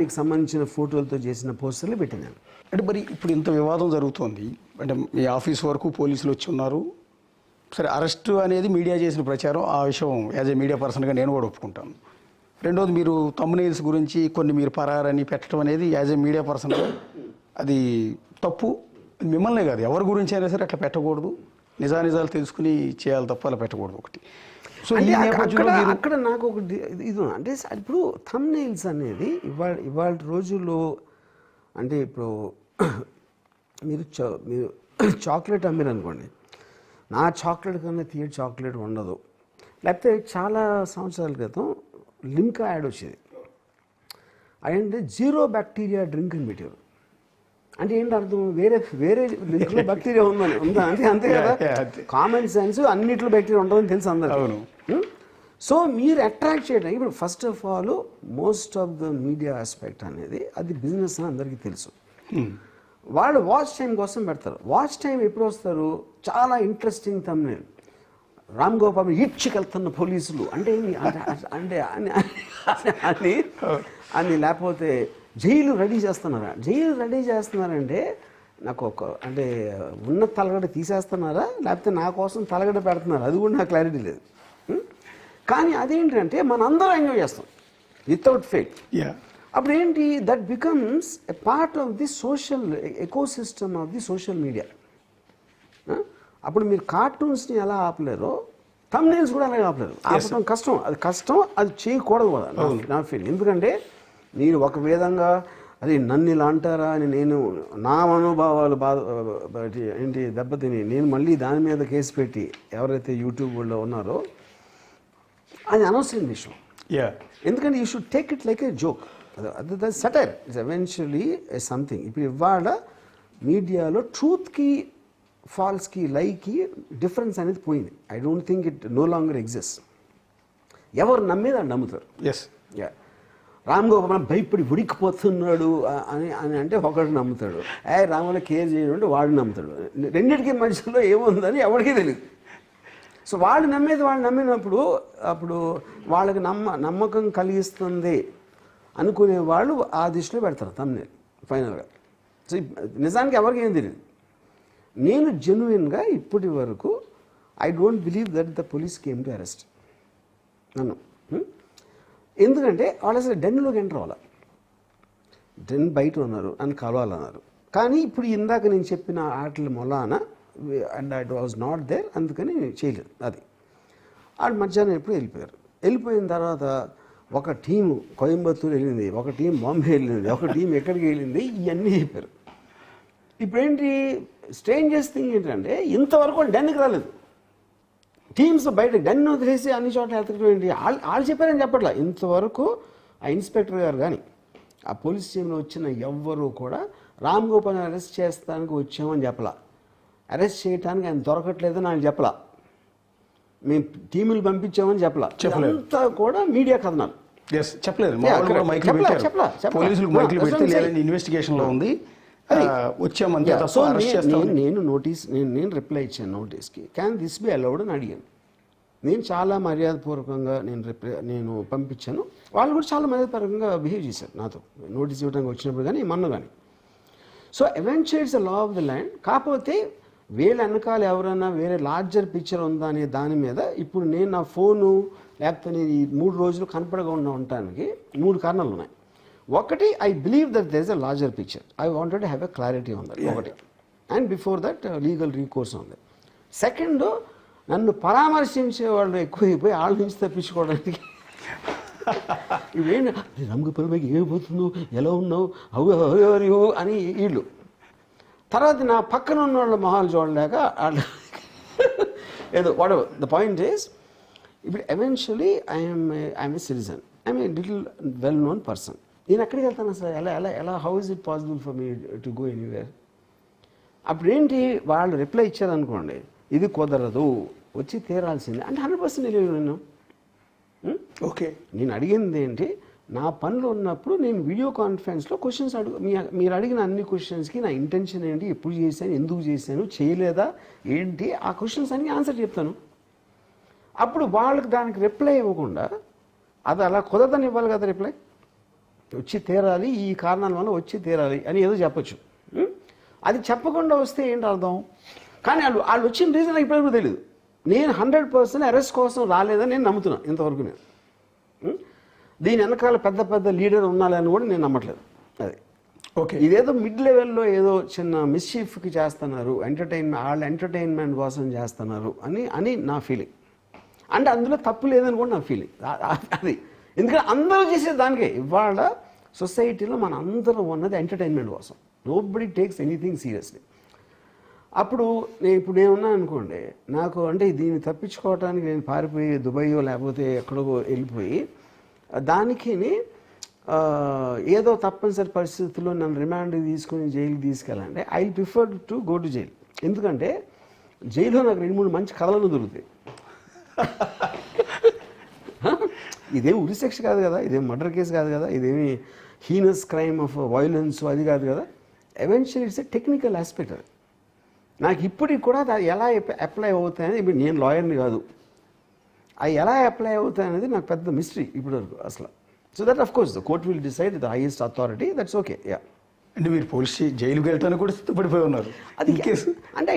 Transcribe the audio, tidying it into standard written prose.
మీకు సంబంధించిన ఫోటోలతో చేసిన పోస్టర్లు పెట్టినాను. అంటే మరి ఇప్పుడు ఇంత వివాదం జరుగుతోంది, అంటే మీ ఆఫీస్ వరకు పోలీసులు వచ్చి ఉన్నారు, సరే అరెస్ట్ అనేది మీడియా చేసిన ప్రచారం, ఆ విషయం యాజ్ ఏ మీడియా పర్సన్గా నేను కూడా ఒప్పుకుంటాను. రెండోది మీరు తమ్మునైల్స్ గురించి కొన్ని మీరు పరారని పెట్టడం అనేది యాజ్ ఏ మీడియా పర్సన్గా అది తప్పు. మిమ్మల్నే కాదు ఎవరి గురించి అయినా సరే అట్లా పెట్టకూడదు, నిజానిజాలు తెలుసుకుని చేయాలి తప్ప అలా పెట్టకూడదు ఒకటి. సో ఈ నేపథ్యంలో అక్కడ నాకు ఒకటి ఇది అంటే ఇప్పుడు థంబ్నెయిల్స్ అనేది ఇవాళ రోజుల్లో అంటే ఇప్పుడు మీరు చాక్లెట్ అమ్మారు అనుకోండి, నా చాక్లెట్ కన్నా తీయ చాక్లెట్ ఉండదు. లేకపోతే చాలా సంవత్సరాల క్రితం లిమ్కా యాడ్ వచ్చేది, అదంటే 0 బ్యాక్టీరియా డ్రింక్ అని పెట్టారు. అంటే ఏంటి అర్థం, వేరే లింక్లో బ్యాక్టీరియా ఉందా అంటే అంతే కదా, కామన్ సెన్స్ అన్నిట్లో బ్యాక్టీరియా ఉంటుందని తెలుసు అందరూ. సో మీరు అట్రాక్ట్ చేయడానికి ఇప్పుడు first of all most of the media aspect అనేది అది బిజినెస్ అని అందరికీ తెలుసు. వాళ్ళు వాచ్ టైం కోసం పెడతారు. వాచ్ టైం ఎప్పుడు వస్తారు, చాలా ఇంట్రెస్టింగ్ థంబ్నెయిల్, రామ్ గోపాల్ ఈడ్చికెళ్తున్న పోలీసులు అంటే అంటే అని లేకపోతే జైలు రెడీ చేస్తున్నారంటే నాకు అంటే ఉన్న తలగడ తీసేస్తున్నారా లేకపోతే నా కోసం తలగడ పెడుతున్నారా, అది కూడా నాకు క్లారిటీ లేదు. కానీ అదేంటంటే మనందరం ఎంజాయ్ చేస్తాం వితౌట్ ఫెయిల్. అప్పుడు ఏంటి, that becomes a part of the social ecosystem of the social media. అప్పుడు మీరు కార్టూన్స్ని ఎలా ఆపలేరో థంబ్నెయిల్స్ కూడా అలాగే ఆపలేరు. ఆపడం కష్టం, అది చేయకూడదు కూడా నా ఫీల్. ఎందుకంటే మీరు ఒక విధంగా అది నన్ను ఇలా అంటారా అని నేను నా మనోభావాలు ఏంటి దెబ్బతిని నేను మళ్ళీ దాని మీద కేసు పెట్టి ఎవరైతే యూట్యూబ్ వాళ్ళు ఉన్నారో అది అనవసరం విషయం. ఎందుకంటే you should take it like a joke. అది సటైర్ ఇట్స్ ఎవెన్చువలీ సంథింగ్. ఇప్పుడు ఇవాళ మీడియాలో ట్రూత్కి ఫాల్స్కి లైకి డిఫరెన్స్ అనేది పోయింది. I don't think it no longer exist. ఎవరు నమ్మేది అని నమ్ముతారు. రామ్ గోపాల్ భయపడి ఉడికిపోతున్నాడు అని అంటే ఒకడు నమ్ముతాడు, రాములో కేర్ చేయడం అంటే వాడు నమ్ముతాడు. రెండింటికి మధ్యలో ఏముందని ఎవరికీ తెలియదు. సో వాళ్ళు నమ్మేది వాళ్ళు నమ్మినప్పుడు అప్పుడు వాళ్ళకి నమ్మకం కలిగిస్తుంది అనుకునే వాళ్ళు ఆ దిశలో పెడతారు థంబ్నెయిల్ ఫైనల్గా. సో నిజానికి ఎవరికి ఏం తెలియదు. నేను జెన్యున్గా ఇప్పటి వరకు I don't believe that the police came to arrest నన్ను. ఎందుకంటే వాళ్ళు అసలు డెన్లోకి ఎంటర్ అవ్వాలి, డెన్ బయట ఉన్నారు అని కలవాలన్నారు. కానీ ఇప్పుడు ఇందాక నేను చెప్పిన ఆటల మొలాన and I was not there, అందుకని చేయలేదు. అది వాళ్ళు మధ్యాహ్నం ఎప్పుడు వెళ్ళిపోయిన తర్వాత ఒక టీము కోయంబత్తూరు వెళ్ళింది, ఒక టీం బాంబే వెళ్ళింది, ఒక టీం ఎక్కడికి వెళ్ళింది, ఇవన్నీ చెప్పారు. ఇప్పుడేంటి స్ట్రేంజెస్ థింగ్ ఏంటంటే ఇంతవరకు డెన్కి రాలేదు. టీమ్స్ బయట డెన్ వదిలేసి అన్ని చోట్ల ఎత్తకడం ఏంటి, వాళ్ళు చెప్పారని చెప్పట్లా. ఇంతవరకు ఆ ఇన్స్పెక్టర్ గారు కానీ ఆ పోలీస్ టీంలో వచ్చిన ఎవ్వరూ కూడా రామ్ గోపాల్ని అరెస్ట్ చేస్తానికి వచ్చామని చెప్పలా, అరెస్ట్ చేయడానికి ఆయన దొరకట్లేదని ఆయన చెప్పలా, మేము టీములు పంపించామని చెప్పలా. అంతా కూడా మీడియా కథనాలు చెప్పలేదు. ఇన్వెస్టిగేషన్లో ఉంది వచ్చామంతే. సో నేను రిప్లై ఇచ్చాను నోటీస్కి, క్యాన్ దిస్ బి అలౌడ్ అని అడిగాను. నేను చాలా మర్యాదపూర్వకంగా నేను పంపించాను. వాళ్ళు కూడా చాలా మర్యాదపూర్వకంగా బిహేవ్ చేశారు నాతో నోటీస్ ఇవ్వడానికి వచ్చినప్పుడు కానీ మొన్న కానీ. So eventually it's the law of the land. కాకపోతే వీళ్ళ వెనకాల ఎవరైనా వేరే లార్జర్ పిక్చర్ ఉందా అనే దాని మీద ఇప్పుడు నేను నా ఫోను లేకపోతే నేను ఈ 3 రోజులు కనపడకుండా ఉండటానికి 3 కారణాలు ఉన్నాయి. ఒకటి, I believe that there is a larger picture, I wanted to have a clarity on that ఒకటి, and before that legal recourse ఉంది. సెకండ్, నన్ను పరామర్శించే వాళ్ళు ఎక్కువైపోయి వాళ్ళ నుంచి తప్పించుకోవడానికి ఇవేంటి రంగుపరమైకి ఏమైపోతున్నావు, ఎలా ఉన్నావు, అవు అని వీళ్ళు. తర్వాత నా పక్కన ఉన్న వాళ్ళ మొహాలు చూడలేక వాళ్ళు ఏదో whatever the point is, ఇప్పుడు eventually I'm a citizen, I'm a little well known person. నేను ఎక్కడికి వెళ్తాను అసలు, ఎలా how is it possible for me to go anywhere. అప్పుడేంటి వాళ్ళు రిప్లై ఇచ్చారనుకోండి, ఇది కుదరదు వచ్చి తీరాల్సిందే అంటే 100% తెలియదు. నేను ఓకే, నేను అడిగింది ఏంటి, నా పనులు ఉన్నప్పుడు నేను వీడియో కాన్ఫరెన్స్లో క్వశ్చన్స్ మీరు అడిగిన అన్ని క్వశ్చన్స్కి నా ఇంటెన్షన్ ఏంటి, ఎప్పుడు చేశాను, ఎందుకు చేశాను, చేయలేదా ఏంటి, ఆ క్వశ్చన్స్ అన్నీ ఆన్సర్ చెప్తాను. అప్పుడు వాళ్ళకి దానికి రిప్లై ఇవ్వకుండా అది అలా కుదరదని ఇవ్వాలి కదా రిప్లై. వచ్చి తీరాలి, ఈ కారణాల వల్ల వచ్చి తీరాలి అని ఏదో చెప్పొచ్చు. అది చెప్పకుండా వస్తే ఏంటి అర్థం? కానీ వాళ్ళు వచ్చిన రీజన్ ఇప్పటివరకు తెలియదు. నేను 100% అరెస్ట్ కోసం రాలేదని నేను నమ్ముతున్నాను ఇంతవరకు. నేను దీని వెనకాల పెద్ద పెద్ద లీడర్ ఉన్నాలని కూడా నేను నమ్మట్లేదు. అది ఓకే, ఇదేదో మిడ్ లెవెల్లో ఏదో చిన్న మిస్చీఫ్కి చేస్తున్నారు, వాళ్ళ ఎంటర్టైన్మెంట్ కోసం చేస్తున్నారు అని నా ఫీలింగ్. అంటే అందులో తప్పు లేదని కూడా నా ఫీలింగ్. అది ఎందుకంటే అందరూ చేసే దానికే. ఇవాళ సొసైటీలో మన అందరం ఉన్నది ఎంటర్టైన్మెంట్ కోసం. Nobody takes anything seriously. అప్పుడు నేనున్నాను అనుకోండి, నాకు అంటే దీన్ని తప్పించుకోవడానికి నేను పారిపోయి దుబాయో లేకపోతే ఎక్కడో వెళ్ళిపోయి దానికి ఏదో తప్పనిసరి పరిస్థితుల్లో నన్ను రిమాండ్ తీసుకుని జైలుకి తీసుకెళ్ళాలంటే I prefer to go to jail. ఎందుకంటే జైల్లో నాకు 2-3 మంచి కథలను దొరుకుతాయి. ఇదేం ఉరిశిక్ష కాదు కదా, ఇదేం మర్డర్ కేసు కాదు కదా, ఇదేమి హీనస్ క్రైమ్ ఆఫ్ వైలెన్స్ అది కాదు కదా. Eventually it's a technical aspect. అది నాకు ఇప్పటికి కూడా అది ఎలా అప్లై అవుతాయని, ఇప్పుడు నేను లాయర్ని కాదు, అవి ఎలా అప్లై అవుతాయనేది నాకు పెద్ద మిస్టరీ ఇప్పటివరకు అసలు. So that of course the court will decide, the highest authority, that's okay. Yeah. అంటే మీరు పోలీస్ జైలుకి వెళ్ళటానికి కూడా సిద్ధపడిపోయి ఉన్నారు. అది కేసు అంటే